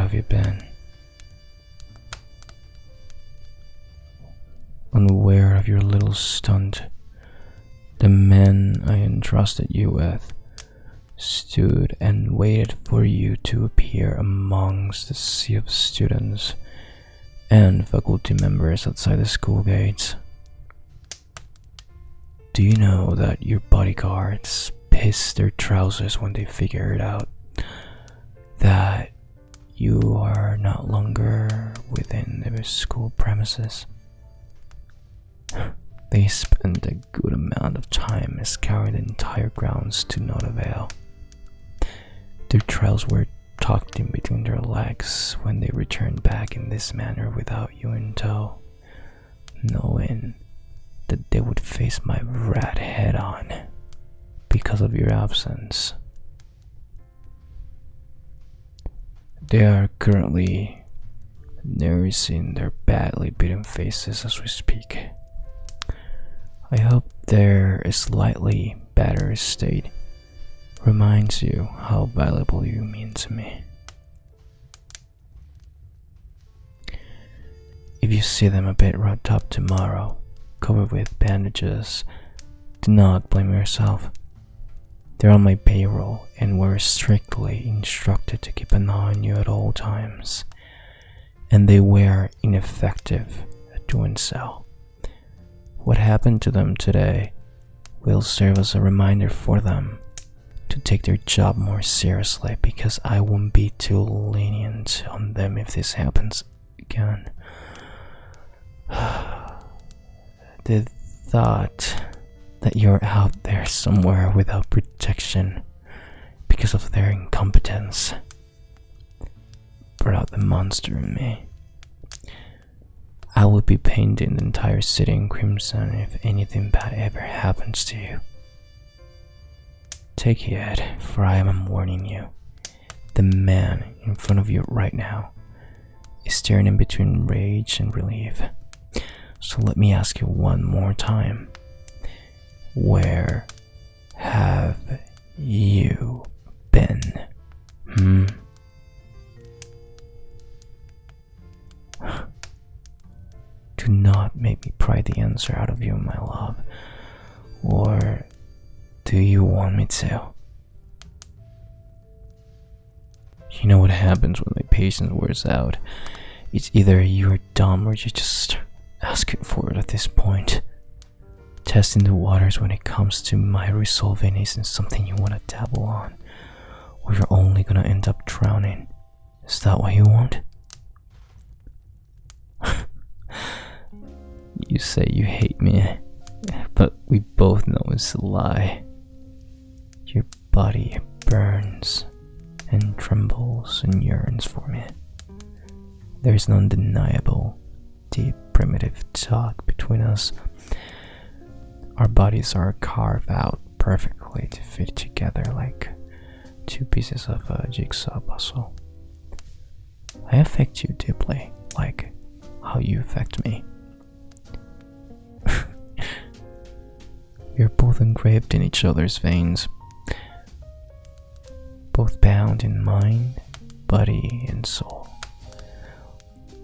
have you been? Unaware of your little stunt, the man I entrusted you with stood and waited for you to appear amongst the sea of students and faculty members outside the school gates. Do you know that your bodyguards piss their trousers when they figure it out that you are no longer within the school premises? They spent a good amount of time scouring the entire grounds to no avail. Their trails were tucked in between their legs when they returned back in this manner without you in tow, knowing that they would face my rat head on because of your absence. They are currently nursing their badly beaten faces as we speak. I hope their slightly battered state reminds you how valuable you mean to me. If you see them a bit rubbed up tomorrow, covered with bandages, do not blame yourself. They're on my payroll and were strictly instructed to keep an eye on you at all times, and they were ineffective at doing so. What happened to them today will serve as a reminder for them to take their job more seriously, because I won't be too lenient on them if this happens again. The thought that you're out there somewhere without protection because of their incompetence brought out the monster in me. I would be painting the entire city in crimson if anything bad ever happens to you. Take it, for I am warning you. The man in front of you right now is staring in between rage and relief. So let me ask you one more time. Where have you been? Do not make me pry the answer out of you, my love. Or do you want me to? You know what happens when my patience wears out. It's either you're dumb or you're just asking for it at this point. Testing the waters when it comes to my resolving isn't something you want to dabble on, or you're only gonna end up drowning. Is that what you want? You say you hate me, but we both know it's a lie. Your body burns and trembles and yearns for me. There's no undeniable, deep, primitive talk between us. Our bodies are carved out perfectly to fit together like two pieces of a jigsaw puzzle. I affect you deeply, like how you affect me. We're both engraved in each other's veins, both bound in mind, body, and soul.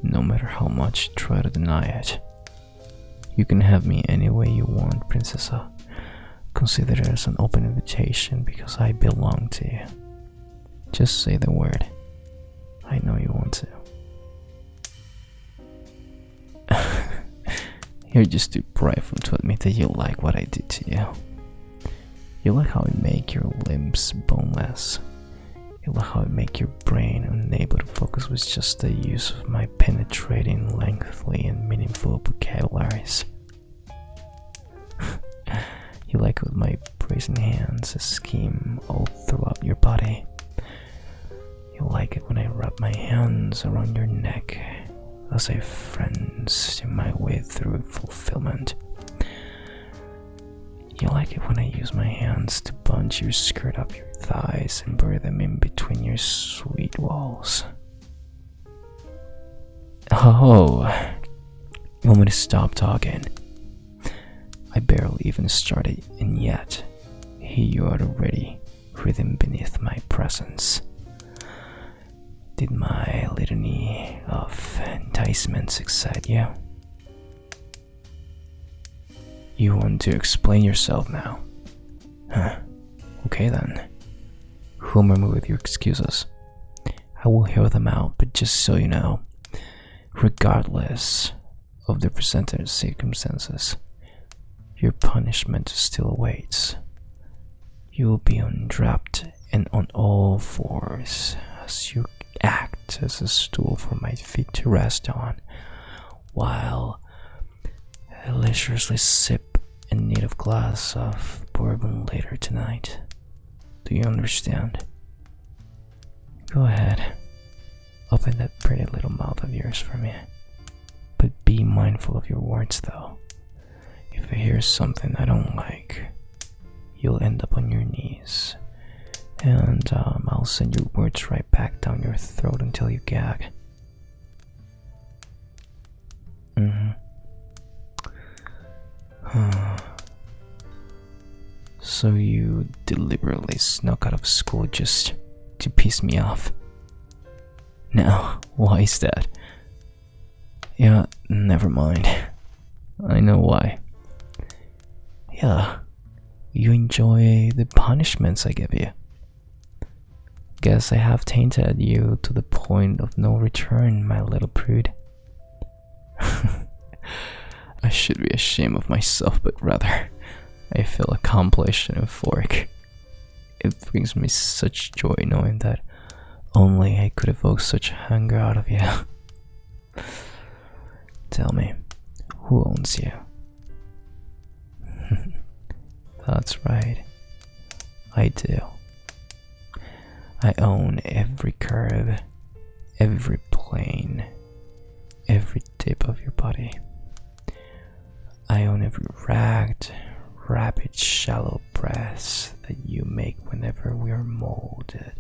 No matter how much you try to deny it, you can have me any way you want, Princessa. Consider it as an open invitation because I belong to you. Just say the word. I know you want to. You're just too prideful to admit that you like what I did to you. You like how I make your limbs boneless. You like how I make your brain unable to focus with just the use of my penetrating, lengthy, and meaningful vocabularies. You like with my brazen hands scheme all throughout your body. You like it when I wrap my hands around your neck as I frenzy my way through fulfillment. You like it when I use my hands to bunch your skirt up your thighs and bury them in between your sweet walls. Oh, you want me to stop talking? I barely even started, and yet here you are already breathing beneath my presence. Did my litany of enticements excite you? You want to explain yourself now? Huh. Okay then. Humor me with your excuses. I will hear them out, but just so you know, regardless of the presented circumstances, your punishment still awaits. You will be undraped and on all fours as you act as a stool for my feet to rest on, while I leisurely sip a native glass of bourbon later tonight. Do you understand? Go ahead. Open that pretty little mouth of yours for me. But be mindful of your words, though. If I hear something I don't like, you'll end up on your knees. And I'll send your words right back down your throat until you gag. So you deliberately snuck out of school just to piss me off? Now, why is that? Yeah, never mind. I know why. Yeah, you enjoy the punishments I give you. Guess I have tainted you to the point of no return, my little prude. I should be ashamed of myself, but rather, I feel accomplished and euphoric. It brings me such joy knowing that only I could evoke such hunger out of you. Tell me, who owns you? That's right, I do. I own every curve, every plane, every tip of your body. I own every ragged, rapid, shallow breaths that you make whenever we are molded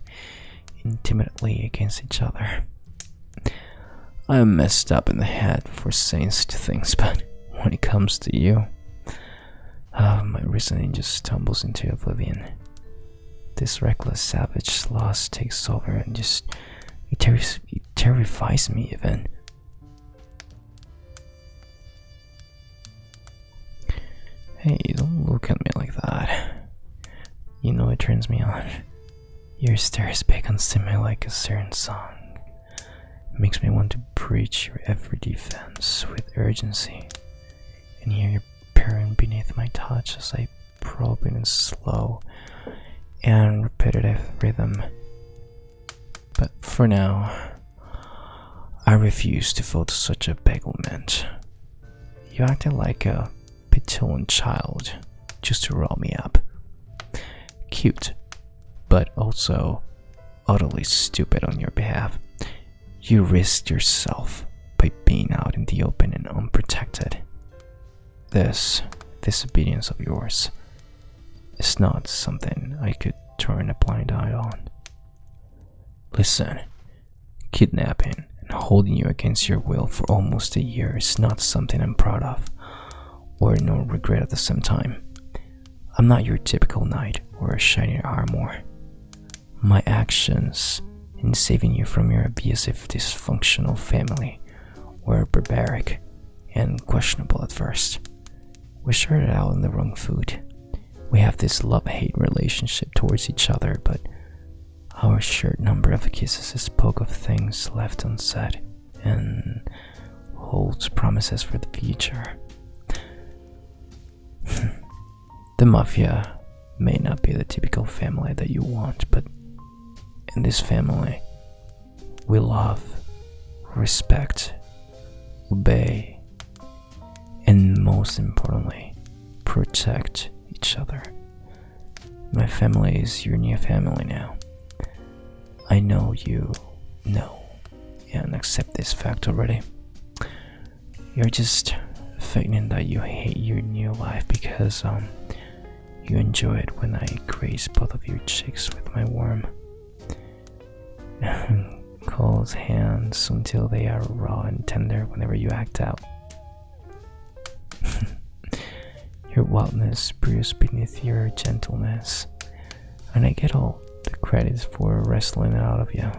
intimately against each other. I am messed up in the head for saying such things, but when it comes to you, my reasoning just tumbles into oblivion. This reckless savage lust takes over and just it terrifies me even. Hey, don't look at me like that. You know it turns me on. Your stare beckons to me like a certain song. It makes me want to breach your every defense with urgency and hear your purring beneath my touch as I probe in a slow and repetitive rhythm. But for now, I refuse to fall to such a beguilement. You acted like a petulant child just to roll me up. Cute, but also utterly stupid on your behalf. You risked yourself by being out in the open and unprotected. This disobedience of yours is not something I could turn a blind eye on. Listen, kidnapping and holding you against your will for almost a year is not something I'm proud of, or nor regret at the same time. I'm not your typical knight or a shining armor. My actions in saving you from your abusive, dysfunctional family were barbaric and questionable at first. We started out on the wrong foot. We have this love-hate relationship towards each other, but our shared number of kisses spoke of things left unsaid and holds promises for the future. The Mafia may not be the typical family that you want, but in this family, we love, respect, obey, and most importantly, protect each other. My family is your new family now. I know you know and accept this fact already. You're just feigning that you hate your new life because you enjoy it when I graze both of your cheeks with my warm cold hands until they are raw and tender whenever you act out. Your wildness brews beneath your gentleness, and I get all the credit for wrestling it out of you.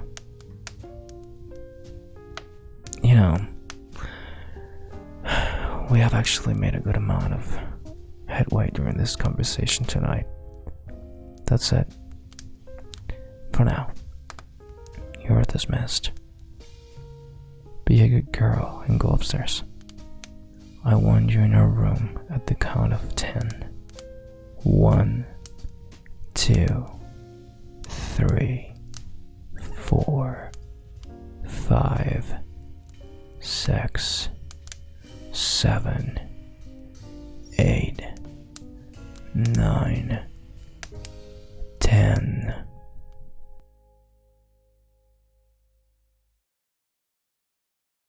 You know, we have actually made a good amount of headway during this conversation tonight. That's it. For now, you're dismissed. Be a good girl and go upstairs. I want you in our room at the count of 10. 1, 2, 3, 4, 5, 6, 7, 8, 9,